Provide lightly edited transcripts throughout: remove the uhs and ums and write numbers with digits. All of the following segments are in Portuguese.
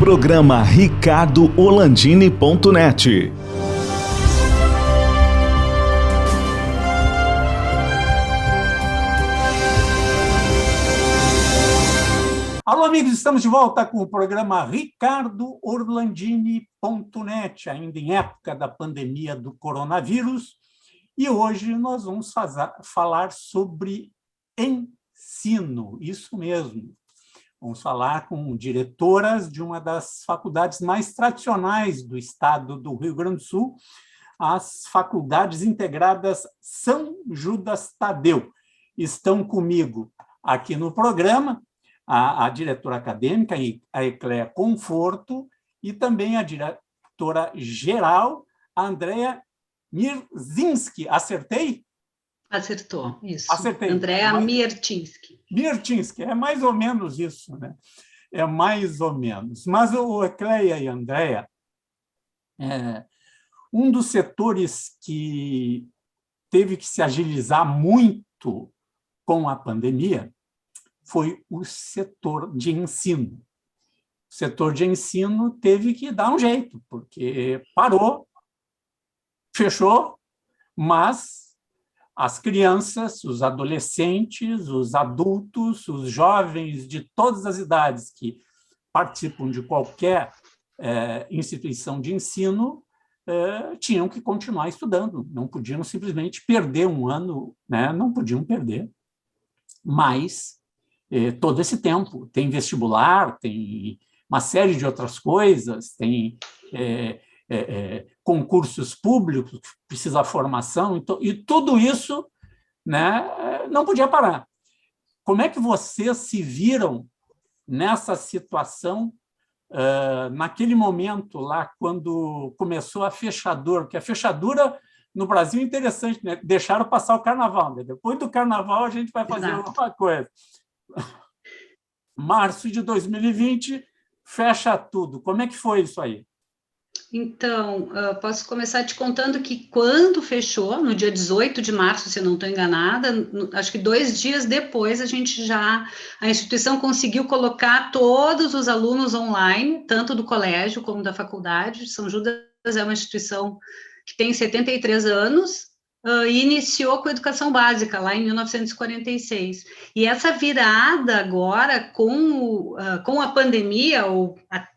Programa ricardo-olandini.net. Alô, amigos, estamos de volta com o programa ricardo-orlandini.net, ainda em época da pandemia do coronavírus, e hoje nós vamos falar sobre ensino, isso mesmo. Vamos falar com diretoras de uma das faculdades mais tradicionais do estado do Rio Grande do Sul, as Faculdades Integradas São Judas Tadeu. Estão comigo aqui no programa a diretora acadêmica, a Ecléa Conforto, e também a diretora-geral, a Andréa Mierczynski. Acertei? Acertou, isso. Acertei. Andréa Mierczynski. Mierczynski, é mais ou menos isso, né? É mais ou menos. Mas o Ecléa e a Andréa, um dos setores que teve que se agilizar muito com a pandemia foi o setor de ensino. O setor de ensino teve que dar um jeito, porque parou, fechou, mas as crianças, os adolescentes, os adultos, os jovens de todas as idades que participam de qualquer instituição de ensino tinham que continuar estudando, não podiam simplesmente perder um ano, né? Não podiam perder, mas todo esse tempo. Tem vestibular, tem uma série de outras coisas, tem concursos públicos, precisa formação, e tudo isso, né, não podia parar. Como é que vocês se viram nessa situação, naquele momento lá, quando começou a fechadura? Porque a fechadura no Brasil é interessante, né? Deixaram passar o carnaval, né? Depois do carnaval a gente vai fazer alguma coisa. Março de 2020, fecha tudo. Como é que foi isso aí? Então, posso começar te contando que quando fechou, no dia 18 de março, se eu não estou enganada, acho que 2 dias depois, a instituição conseguiu colocar todos os alunos online, tanto do colégio como da faculdade. São Judas é uma instituição que tem 73 anos, e iniciou com a educação básica, lá em 1946. E essa virada agora, com a pandemia,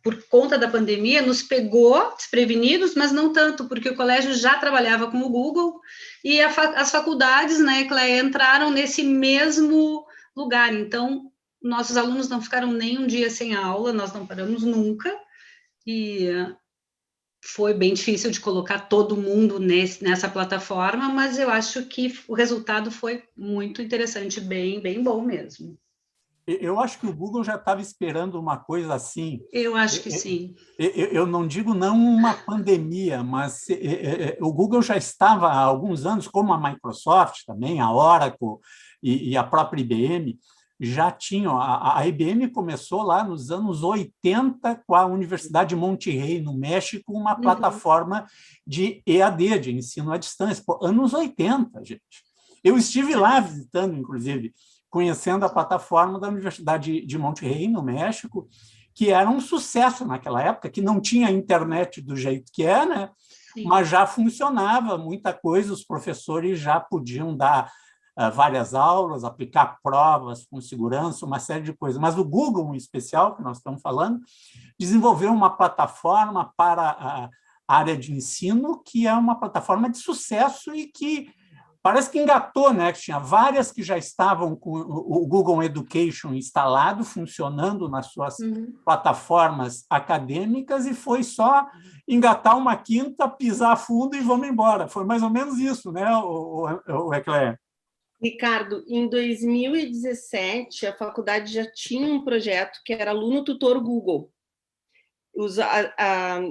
por conta da pandemia, nos pegou desprevenidos, mas não tanto, porque o colégio já trabalhava com o Google, e as faculdades, né, entraram nesse mesmo lugar. Então, nossos alunos não ficaram nem um dia sem aula, nós não paramos nunca, e foi bem difícil de colocar todo mundo nessa plataforma, mas eu acho que o resultado foi muito interessante, bem bom mesmo. Eu acho que o Google já estava esperando uma coisa assim. Eu acho que sim. Eu não digo não uma pandemia, mas o Google já estava há alguns anos, como a Microsoft também, a Oracle e a própria IBM, já tinham. A IBM começou lá nos anos 80 com a Universidade de Monterrey, no México, uma plataforma de EAD, de ensino à distância. Pô, anos 80, gente. Eu estive lá visitando, inclusive, conhecendo a plataforma da Universidade de Monterrey, no México, que era um sucesso naquela época, que não tinha internet do jeito que é, né? Mas já funcionava muita coisa, os professores já podiam dar várias aulas, aplicar provas com segurança, uma série de coisas. Mas o Google, em especial, que nós estamos falando, desenvolveu uma plataforma para a área de ensino, que é uma plataforma de sucesso e que parece que engatou, né? Tinha várias que já estavam com o Google Education instalado, funcionando nas suas plataformas acadêmicas, e foi só engatar uma quinta, pisar fundo e vamos embora. Foi mais ou menos isso, né, o Ecléa? Ricardo, em 2017, a faculdade já tinha um projeto que era Aluno Tutor Google.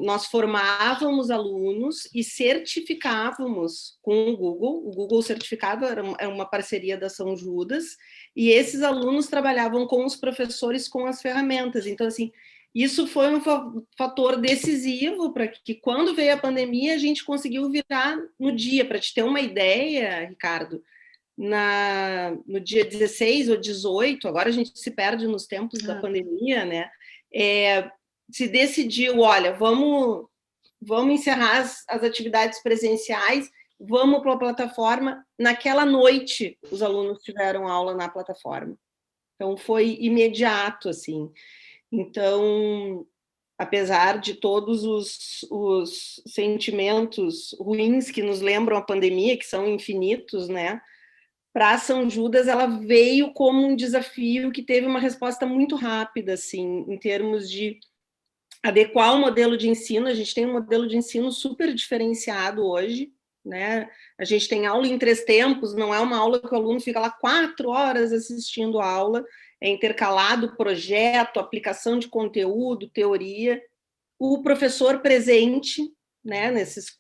Nós formávamos alunos e certificávamos com o Google certificava, era uma parceria da São Judas, e esses alunos trabalhavam com os professores com as ferramentas. Então, assim, isso foi um fator decisivo para que, quando veio a pandemia, a gente conseguiu virar no dia. Para te ter uma ideia, Ricardo, no dia 16 ou 18, agora a gente se perde nos tempos da pandemia, né? se decidiu, olha, vamos encerrar as atividades presenciais, vamos para a plataforma. Naquela noite, os alunos tiveram aula na plataforma. Então, foi imediato, assim. Então, apesar de todos os sentimentos ruins que nos lembram a pandemia, que são infinitos, né? Para São Judas, ela veio como um desafio que teve uma resposta muito rápida, assim, em termos de adequar o modelo de ensino. A gente tem um modelo de ensino super diferenciado hoje, né? A gente tem aula em 3 tempos, não é uma aula que o aluno fica lá 4 horas assistindo a aula, é intercalado projeto, aplicação de conteúdo, teoria. O professor presente, né, nessas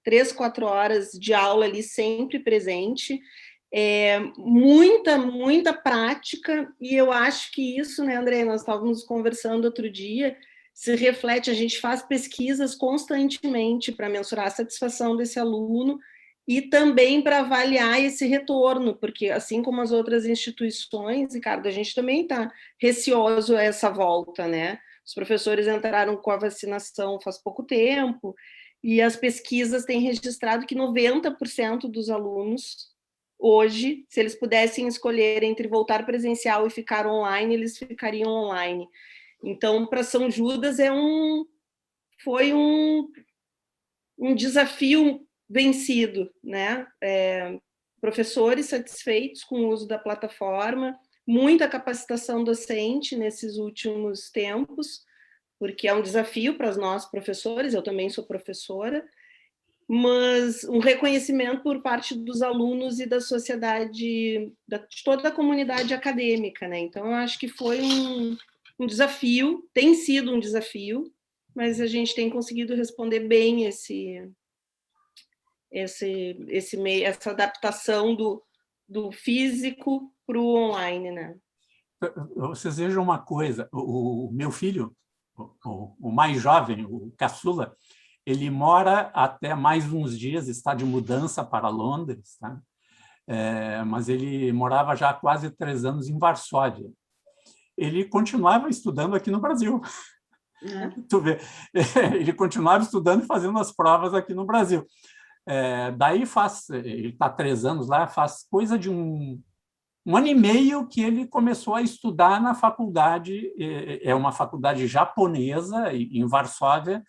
3, 4 horas de aula ali, sempre presente, muita prática, e eu acho que isso, né, André, nós estávamos conversando outro dia, se reflete, a gente faz pesquisas constantemente para mensurar a satisfação desse aluno e também para avaliar esse retorno, porque assim como as outras instituições, Ricardo, a gente também está receoso a essa volta, né? Os professores entraram com a vacinação faz pouco tempo, e as pesquisas têm registrado que 90% dos alunos, hoje, se eles pudessem escolher entre voltar presencial e ficar online, eles ficariam online. Então, para São Judas, foi um desafio vencido, né? Professores satisfeitos com o uso da plataforma, muita capacitação docente nesses últimos tempos, porque é um desafio para nós professores, eu também sou professora, mas um reconhecimento por parte dos alunos e da sociedade, de toda a comunidade acadêmica, né? Então, eu acho que foi um desafio, tem sido um desafio, mas a gente tem conseguido responder bem essa adaptação do físico para o online, né? Vocês vejam uma coisa, o meu filho, o mais jovem, o caçula, ele mora até mais uns dias, está de mudança para Londres, tá? Mas ele morava já há quase 3 anos em Varsóvia. Ele continuava estudando aqui no Brasil. Tu vê, ele continuava estudando e fazendo as provas aqui no Brasil. Daí ele está 3 anos lá, faz coisa de um ano e meio que ele começou a estudar na faculdade, é uma faculdade japonesa, em Varsóvia,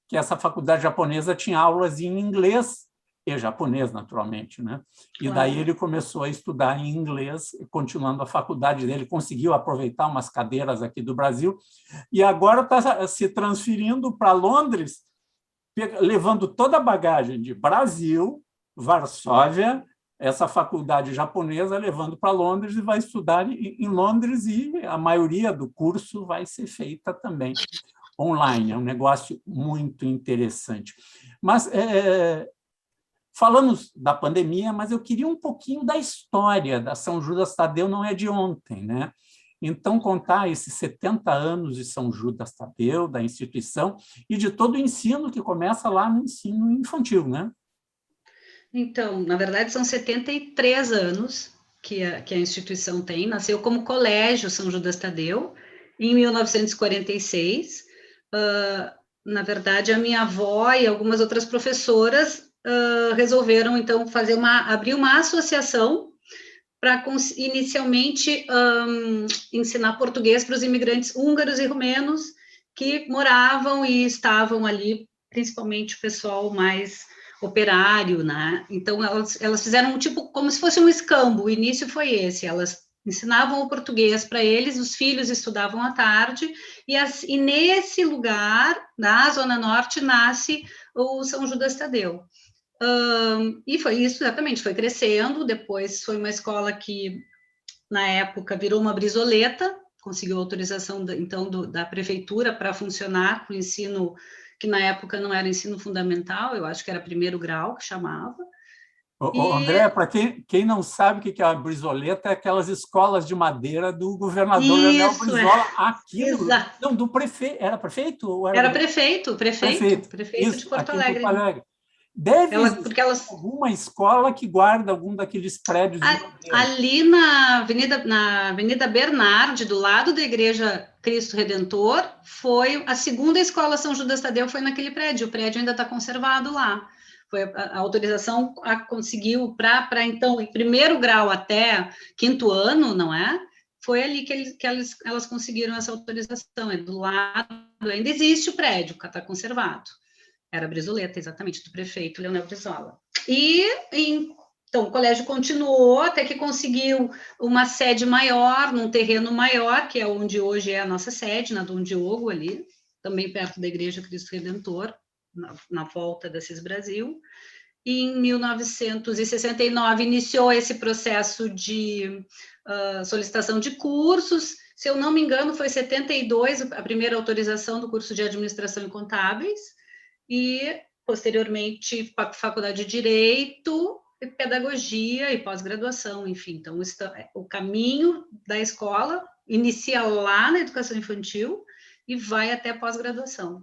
que essa faculdade japonesa tinha aulas em inglês e japonês, naturalmente, né? E daí ele começou a estudar em inglês, continuando a faculdade dele, conseguiu aproveitar umas cadeiras aqui do Brasil, e agora está se transferindo para Londres, levando toda a bagagem de Brasil, Varsóvia, essa faculdade japonesa, levando para Londres, e vai estudar em Londres, e a maioria do curso vai ser feita também online. É um negócio muito interessante. Mas falamos da pandemia, mas eu queria um pouquinho da história da São Judas Tadeu, não é de ontem, né? Então, contar esses 70 anos de São Judas Tadeu, da instituição, e de todo o ensino que começa lá no ensino infantil, né? Então, na verdade, são 73 anos que a instituição tem. Nasceu como Colégio São Judas Tadeu, em 1946. Na verdade, a minha avó e algumas outras professoras resolveram, então, abrir uma associação para, inicialmente, ensinar português para os imigrantes húngaros e rumenos que moravam e estavam ali, principalmente o pessoal mais operário, né? Então, elas fizeram um tipo, como se fosse um escambo. O início foi esse, elas ensinavam o português para eles, os filhos estudavam à tarde, e nesse lugar, na Zona Norte, nasce o São Judas Tadeu. E foi isso, exatamente, foi crescendo. Depois foi uma escola que, na época, virou uma brizoleta, conseguiu autorização, então, da prefeitura para funcionar com o ensino, que na época não era ensino fundamental, eu acho que era 1º grau, que chamava. André, para quem não sabe o que é a brizoleta, é aquelas escolas de madeira do governador Leonel Brizola, aqui do prefeito. Era prefeito? Era prefeito isso, de Porto Alegre. Porto Alegre. Deve existir alguma escola que guarda algum daqueles prédios. Ali na Avenida Bernardi, do lado da igreja, Cristo Redentor, foi a segunda escola São Judas Tadeu, foi naquele prédio. O prédio ainda está conservado lá. Foi a autorização conseguiu para então, em primeiro grau até quinto ano, não é? Foi ali que elas conseguiram essa autorização. É do lado, ainda existe o prédio, está conservado. Era a Brizoleta, exatamente, do prefeito Leonel Brizola. Então, o colégio continuou até que conseguiu uma sede maior, num terreno maior, que é onde hoje é a nossa sede, na Dom Diogo, ali, também perto da Igreja Cristo Redentor, na volta da CIS Brasil. E em 1969 iniciou esse processo de solicitação de cursos. Se eu não me engano, foi 72 a primeira autorização do curso de Administração e Contábeis, e, posteriormente, Faculdade de Direito, Pedagogia e pós-graduação, enfim. Então, o caminho da escola inicia lá na educação infantil e vai até a pós-graduação.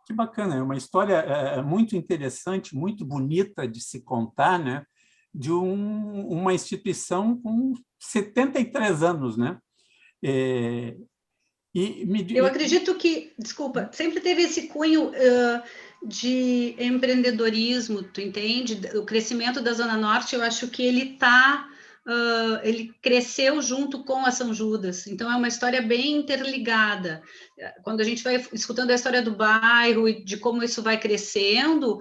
Que bacana, é uma história muito interessante, muito bonita de se contar, né? De uma instituição com 73 anos, né? Eu acredito que, desculpa, sempre teve esse cunho de empreendedorismo, tu entende? O crescimento da Zona Norte, eu acho que ele cresceu junto com a São Judas, então é uma história bem interligada. Quando a gente vai escutando a história do bairro e de como isso vai crescendo,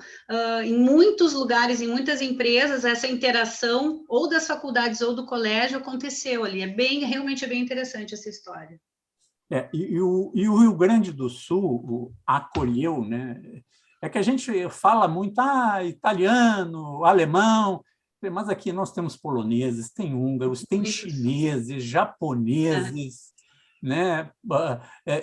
em muitos lugares, em muitas empresas, essa interação ou das faculdades ou do colégio aconteceu ali. Realmente é bem interessante essa história. E o Rio Grande do Sul acolheu, né? É que a gente fala muito italiano, alemão, mas aqui nós temos poloneses, tem húngaros, tem chineses, japoneses, né?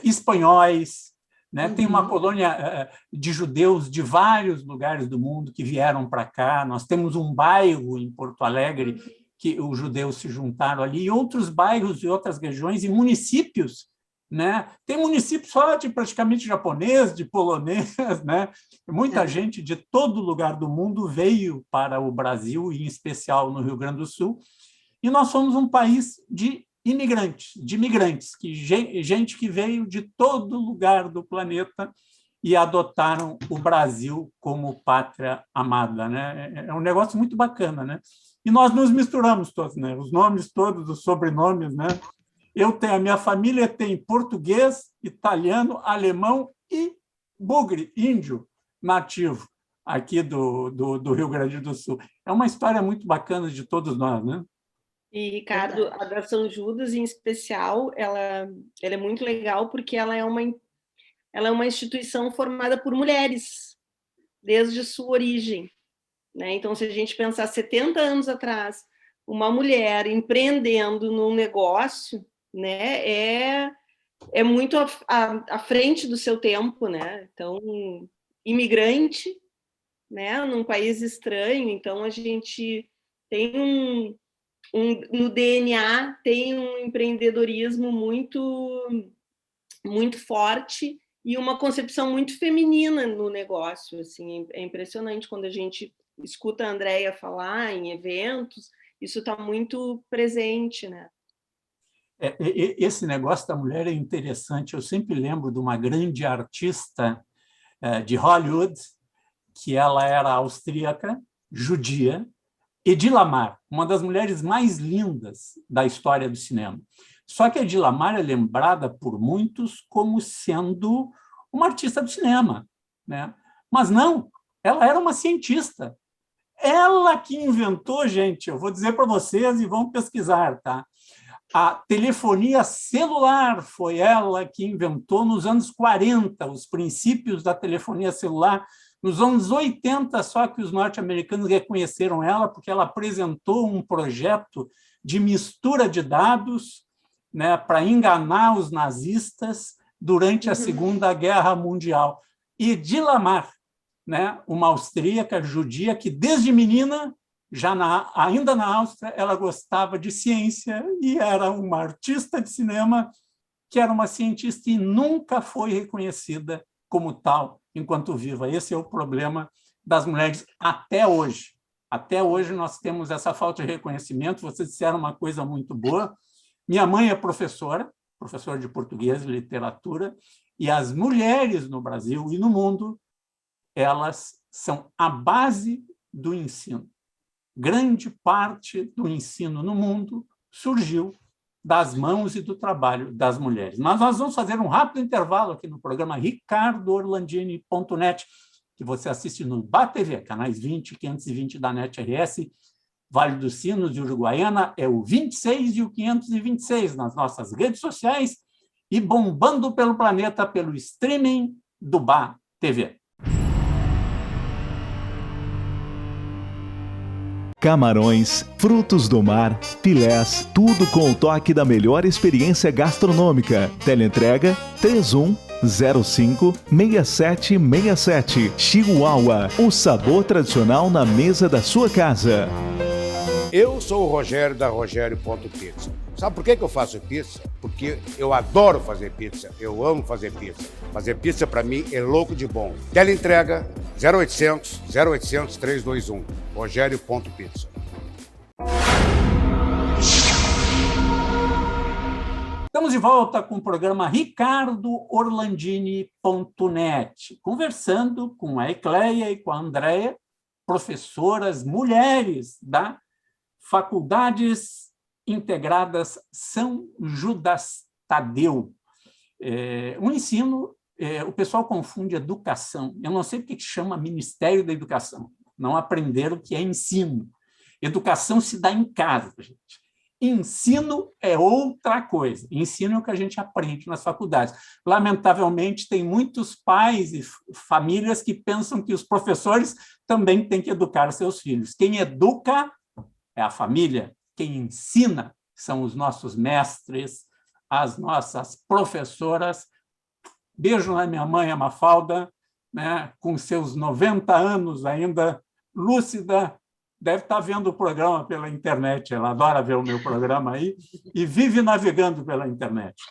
Espanhóis, né? Tem uma colônia de judeus de vários lugares do mundo que vieram para cá. Nós temos um bairro em Porto Alegre que os judeus se juntaram ali, e outros bairros e outras regiões e municípios, né? Tem município só de praticamente japonês, de polonês, né? Muita gente de todo lugar do mundo veio para o Brasil, e em especial no Rio Grande do Sul, e nós somos um país de imigrantes, de migrantes, gente que veio de todo lugar do planeta e adotaram o Brasil como pátria amada, né? É um negócio muito bacana, né? E nós nos misturamos todos, né? Os nomes todos, os sobrenomes, né? A minha família tem português, italiano, alemão e bugre, índio nativo, aqui do Rio Grande do Sul. É uma história muito bacana de todos nós, né? E, Ricardo, a da São Judas, em especial, ela é muito legal porque ela é uma instituição formada por mulheres, desde sua origem, né? Então, se a gente pensar 70 anos atrás, uma mulher empreendendo num negócio, né, é muito à frente do seu tempo, né? Então, imigrante, né, num país estranho, então a gente tem no DNA tem um empreendedorismo muito forte e uma concepção muito feminina no negócio, assim, é impressionante quando a gente escuta a Andréia falar em eventos, isso está muito presente, né? Esse negócio da mulher é interessante. Eu sempre lembro de uma grande artista de Hollywood, que ela era austríaca, judia, Hedy Lamarr, uma das mulheres mais lindas da história do cinema. Só que a Hedy Lamarr é lembrada por muitos como sendo uma artista do cinema, né? Mas não, ela era uma cientista. Ela que inventou, gente, eu vou dizer para vocês e vão pesquisar, tá? A telefonia celular foi ela que inventou nos anos 40, os princípios da telefonia celular. Nos anos 80, só que os norte-americanos reconheceram ela, porque ela apresentou um projeto de mistura de dados, né, para enganar os nazistas durante a Segunda Guerra Mundial. E Hedy Lamarr, né, uma austríaca judia que, desde menina, ainda na Áustria, ela gostava de ciência e era uma artista de cinema que era uma cientista e nunca foi reconhecida como tal enquanto viva. Esse é o problema das mulheres até hoje. Até hoje nós temos essa falta de reconhecimento. Vocês disseram uma coisa muito boa. Minha mãe é professora, professor de português e literatura, e as mulheres no Brasil e no mundo, elas são a base do ensino. Grande parte do ensino no mundo surgiu das mãos e do trabalho das mulheres. Mas nós vamos fazer um rápido intervalo aqui no programa ricardoorlandini.net, que você assiste no BATV, canais 20 e 520 da NET RS, Vale dos Sinos e Uruguaiana é o 26 e o 526 nas nossas redes sociais e bombando pelo planeta pelo streaming do BATV. Camarões, frutos do mar, filés, tudo com o toque da melhor experiência gastronômica. Teleentrega 3105-6767. Chihuahua, o sabor tradicional na mesa da sua casa. Eu sou o Rogério da Rogério.pizza. Sabe por que eu faço pizza? Porque eu adoro fazer pizza, eu amo fazer pizza. Fazer pizza para mim é louco de bom. Teleentrega 0800 321. Rogério.pizza. Estamos de volta com o programa ricardoorlandini.net, conversando com a Ecleia e com a Andréia, professoras mulheres da Faculdades Integradas São Judas Tadeu. O ensino, o pessoal confunde educação. Eu não sei porque que chama Ministério da Educação. Não aprenderam o que é ensino. Educação se dá em casa, gente. Ensino é outra coisa. Ensino é o que a gente aprende nas faculdades. Lamentavelmente, tem muitos pais e famílias que pensam que os professores também têm que educar seus filhos. Quem educa é a família. Quem ensina são os nossos mestres, as nossas professoras. Beijo na minha mãe, a Mafalda, né, com seus 90 anos ainda, lúcida, deve estar vendo o programa pela internet, ela adora ver o meu programa aí, e vive navegando pela internet.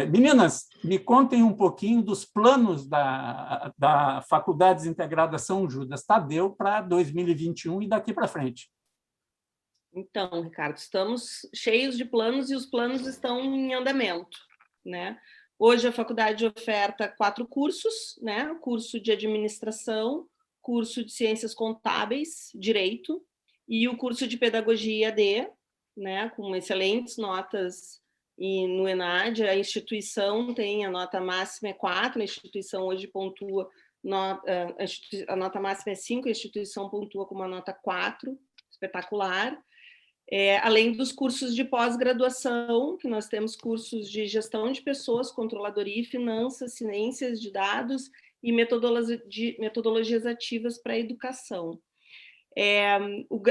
Meninas, me contem um pouquinho dos planos da Faculdades Integradas São Judas Tadeu para 2021 e daqui para frente. Então, Ricardo, estamos cheios de planos e os planos estão em andamento, né? Hoje a faculdade oferta 4 cursos, né? O curso de administração, curso de ciências contábeis, direito, e o curso de pedagogia EAD, né? Com excelentes notas no ENAD. A instituição tem a nota máxima é 4, a instituição hoje pontua, a nota máxima é 5, a instituição pontua com uma nota 4, espetacular. Além dos cursos de pós-graduação, que nós temos cursos de gestão de pessoas, controladoria e finanças, ciências de dados e metodologias ativas para a educação.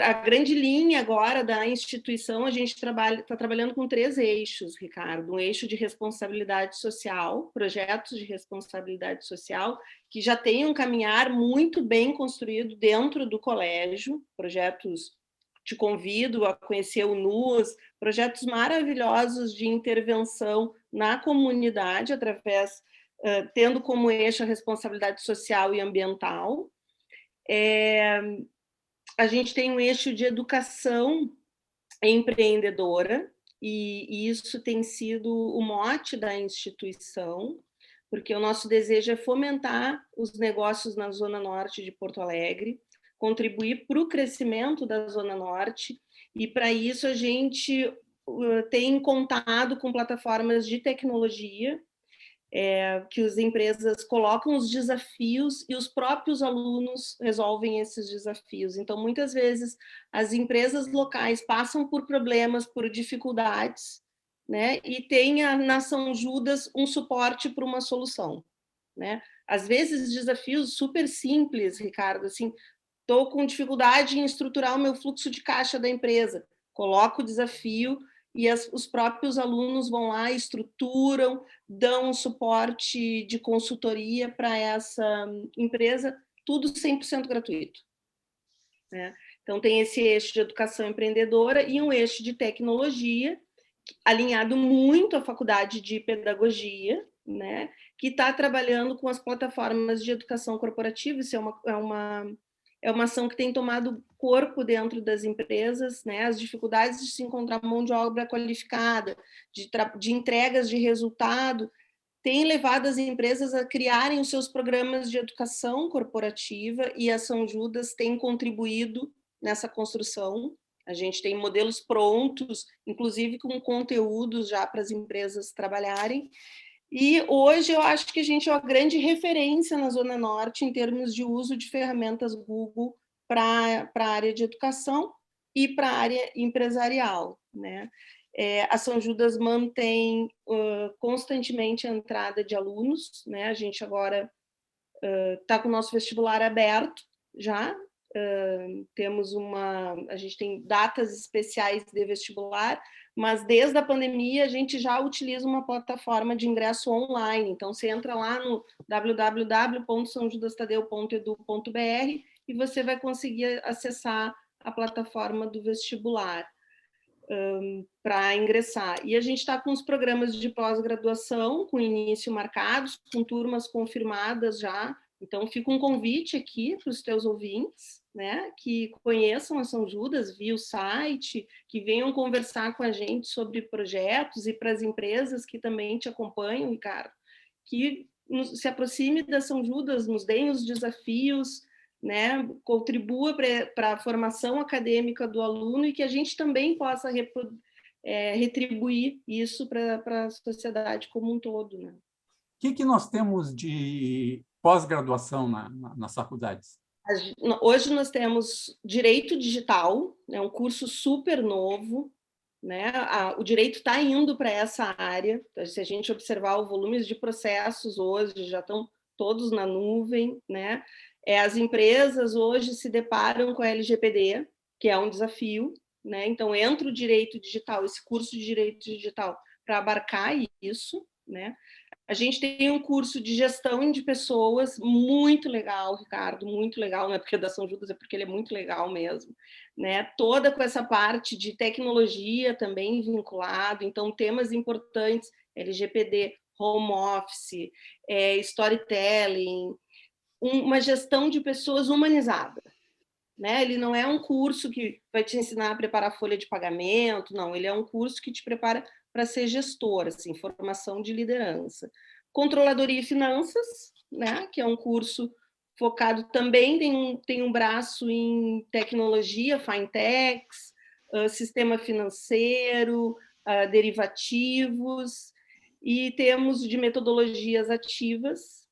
A grande linha agora da instituição, a gente está trabalhando com 3 eixos, Ricardo. Um eixo de responsabilidade social, projetos de responsabilidade social, que já tem um caminhar muito bem construído dentro do colégio, projetos. Te convido a conhecer o NUS, projetos maravilhosos de intervenção na comunidade, através, tendo como eixo a responsabilidade social e ambiental. A gente tem um eixo de educação empreendedora, e isso tem sido o mote da instituição, porque o nosso desejo é fomentar os negócios na Zona Norte de Porto Alegre, contribuir para o crescimento da Zona Norte, e para isso a gente tem contado com plataformas de tecnologia, que as empresas colocam os desafios e os próprios alunos resolvem esses desafios. Então, muitas vezes, as empresas locais passam por problemas, por dificuldades, né? E tem na São Judas um suporte para uma solução, né? Às vezes, desafios super simples, Ricardo, assim, estou com dificuldade em estruturar o meu fluxo de caixa da empresa. Coloco o desafio e os próprios alunos vão lá, estruturam, dão um suporte de consultoria para essa empresa, tudo 100% gratuito, né? Então, tem esse eixo de educação empreendedora e um eixo de tecnologia, alinhado muito à faculdade de pedagogia, né? Que está trabalhando com as plataformas de educação corporativa. Isso é uma é uma ação que tem tomado corpo dentro das empresas, né? As dificuldades de se encontrar mão de obra qualificada, de entregas de resultado, tem levado as empresas a criarem os seus programas de educação corporativa, e a São Judas tem contribuído nessa construção. A gente tem modelos prontos, inclusive com conteúdos já para as empresas trabalharem. E hoje eu acho que a gente é uma grande referência na Zona Norte em termos de uso de ferramentas Google para a área de educação e para a área empresarial, né? A São Judas mantém constantemente a entrada de alunos, né? A gente agora está com o nosso vestibular aberto já, a gente tem datas especiais de vestibular, mas desde a pandemia a gente já utiliza uma plataforma de ingresso online. Então, você entra lá no www.saojudastadeu.edu.br e você vai conseguir acessar a plataforma do vestibular para ingressar. E a gente está com os programas de pós-graduação, com início marcados, com turmas confirmadas já. Então, fica um convite aqui para os teus ouvintes, né, que conheçam a São Judas via o site, que venham conversar com a gente sobre projetos, e para as empresas que também te acompanham, Ricardo, que se aproxime da São Judas, nos deem os desafios, né, contribua para a formação acadêmica do aluno, e que a gente também possa retribuir isso para a sociedade como um todo, né? O que nós temos de pós-graduação nas faculdades? Hoje nós temos Direito Digital, é um curso super novo, né? O direito está indo para essa área. Se a gente observar os volumes de processos hoje, já estão todos na nuvem, né? As empresas hoje se deparam com a LGPD, que é um desafio, né? Então, entra o direito digital, esse curso de direito digital, para abarcar isso, né? A gente tem um curso de gestão de pessoas muito legal, Ricardo, muito legal, não é porque é da São Judas, é porque ele é muito legal mesmo, né? Toda com essa parte de tecnologia também vinculado, então temas importantes, LGPD, home office, storytelling, uma gestão de pessoas humanizada, né? Ele não é um curso que vai te ensinar a preparar folha de pagamento, não, ele é um curso que te prepara para ser gestor, assim, formação de liderança. Controladoria e Finanças, né, que é um curso focado também, tem um braço em tecnologia, fintechs, sistema financeiro, derivativos, e temos de metodologias ativas,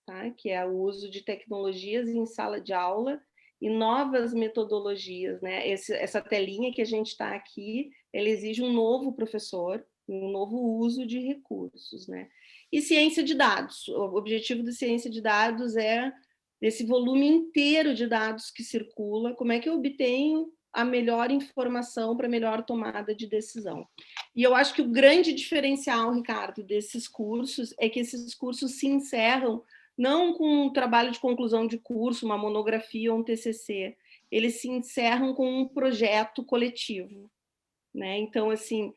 tá, que é o uso de tecnologias em sala de aula, e novas metodologias, né? Essa telinha que a gente está aqui, ela exige um novo professor, um novo uso de recursos, né? E ciência de dados. O objetivo da ciência de dados é esse volume inteiro de dados que circula, como é que eu obtenho a melhor informação para a melhor tomada de decisão. E eu acho que o grande diferencial, Ricardo, desses cursos é que esses cursos se encerram não com um trabalho de conclusão de curso, uma monografia ou um TCC, eles se encerram com um projeto coletivo, né? Então, assim,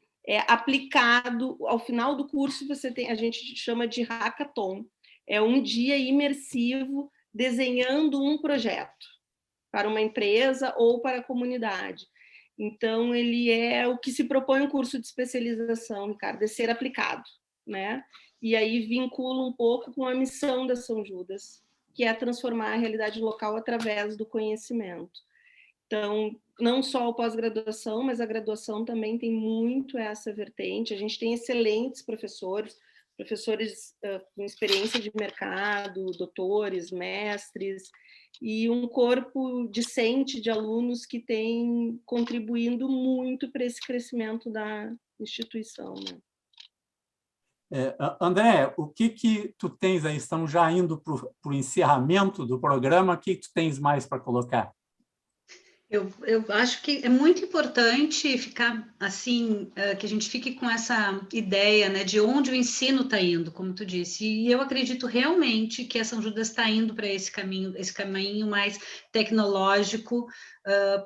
aplicado, ao final do curso, a gente chama de hackathon, é um dia imersivo desenhando um projeto para uma empresa ou para a comunidade. Então, ele é o que se propõe um curso de especialização, Ricardo, é ser aplicado, né? E aí vincula um pouco com a missão da São Judas, que é transformar a realidade local através do conhecimento. Então, não só a pós-graduação, mas a graduação também tem muito essa vertente. A gente tem excelentes professores com experiência de mercado, doutores, mestres, e um corpo discente de alunos que tem contribuindo muito para esse crescimento da instituição, né? André, o que tu tens aí? Estamos já indo para o encerramento do programa. O que tu tens mais para colocar? Eu acho que é muito importante ficar assim, que a gente fique com essa ideia, né, de onde o ensino está indo, como tu disse. E eu acredito realmente que a São Judas está indo para esse caminho mais tecnológico,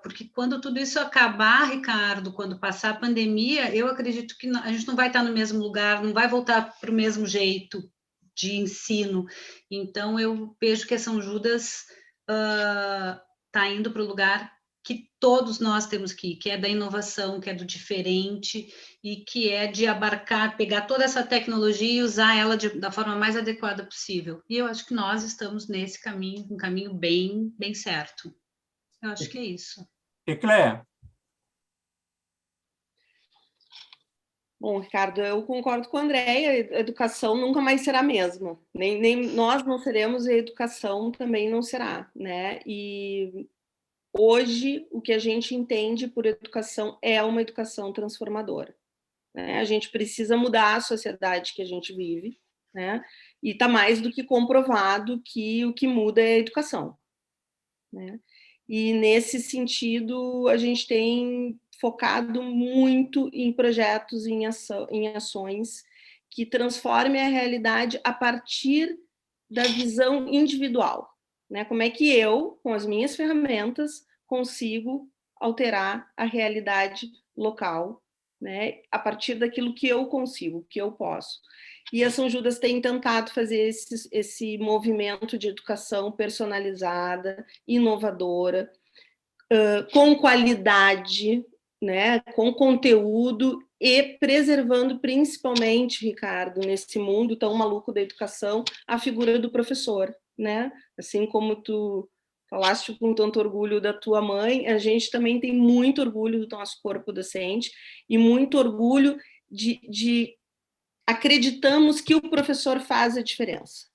porque quando tudo isso acabar, Ricardo, quando passar a pandemia, eu acredito que a gente não vai estar no mesmo lugar, não vai voltar para o mesmo jeito de ensino. Então, eu vejo que a São Judas está indo para o lugar que todos nós temos que é da inovação, que é do diferente, e que é de abarcar, pegar toda essa tecnologia e usar ela da forma mais adequada possível. E eu acho que nós estamos nesse caminho, um caminho bem, bem certo. Eu acho que é isso. E Cléia? Bom, Ricardo, eu concordo com a Andréia, a educação nunca mais será a mesma. Nem nós não seremos, e a educação também não será, né? E hoje, o que a gente entende por educação é uma educação transformadora, né? A gente precisa mudar a sociedade que a gente vive, né? E está mais do que comprovado que o que muda é a educação, né? E, nesse sentido, a gente tem focado muito em projetos, em ações que transformem a realidade a partir da visão individual, né? Como é que eu, com as minhas ferramentas, consigo alterar a realidade local, né? A partir daquilo que eu consigo, que eu posso. E a São Judas tem tentado fazer esse movimento de educação personalizada, inovadora, com qualidade, né? Com conteúdo e preservando principalmente, Ricardo, nesse mundo tão maluco da educação, a figura do professor, né? Assim como tu falaste com tanto orgulho da tua mãe, a gente também tem muito orgulho do nosso corpo docente e muito orgulho de acreditamos que o professor faz a diferença,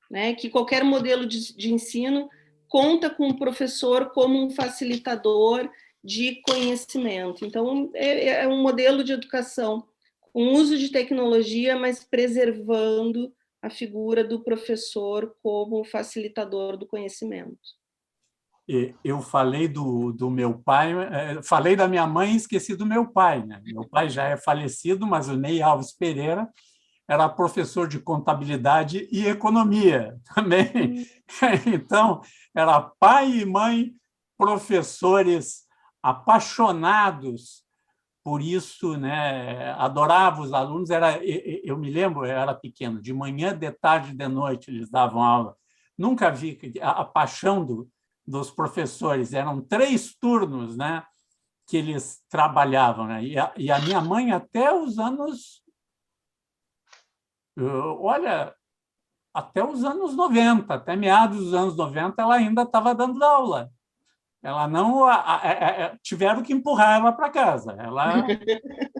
né? Que qualquer modelo de ensino conta com o professor como um facilitador de conhecimento. Então, é um modelo de educação com uso de tecnologia, mas preservando a figura do professor como facilitador do conhecimento. Eu falei do meu pai, falei da minha mãe e esqueci do meu pai, né? Meu pai já é falecido, mas o Ney Alves Pereira era professor de contabilidade e economia também. Então, era pai e mãe, professores apaixonados por isso, né? Adorava os alunos. Eu me lembro, eu era pequeno, de manhã, de tarde, de noite eles davam aula. Nunca vi a paixão dos professores. Eram 3 turnos, né, que eles trabalhavam, né? E a minha mãe, até os anos... até os anos 90, até meados dos anos 90, ela ainda estava dando aula. Ela não... tiveram que empurrar ela para casa.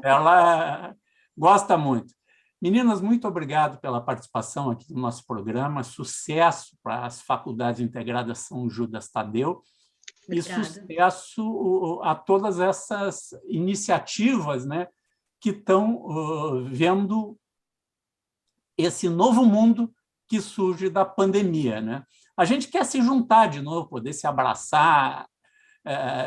Ela gosta muito. Meninas, muito obrigado pela participação aqui no nosso programa. Sucesso para as Faculdades Integradas São Judas Tadeu. Obrigada. E sucesso a todas essas iniciativas, né, que estão vendo esse novo mundo que surge da pandemia, né? A gente quer se juntar de novo, poder se abraçar,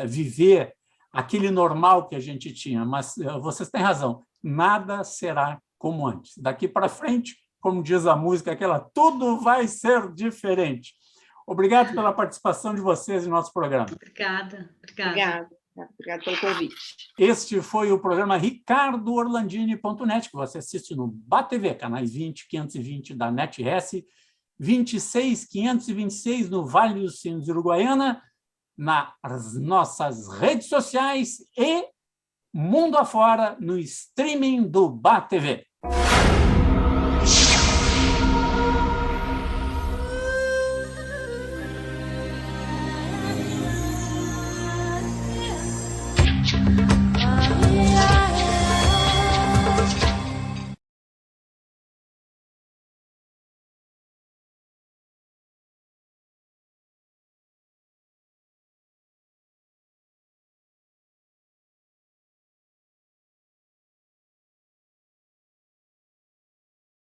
viver aquele normal que a gente tinha, mas vocês têm razão, nada será como antes. Daqui para frente, como diz a música, tudo vai ser diferente. Obrigado pela participação de vocês em nosso programa. Obrigada. Obrigada pelo convite. Este foi o programa ricardoorlandini.net, que você assiste no BATV, canais 20, 520 da NetRS, 26, 526 no Vale dos Sinos, Uruguaiana, nas nossas redes sociais e mundo afora no streaming do BATV.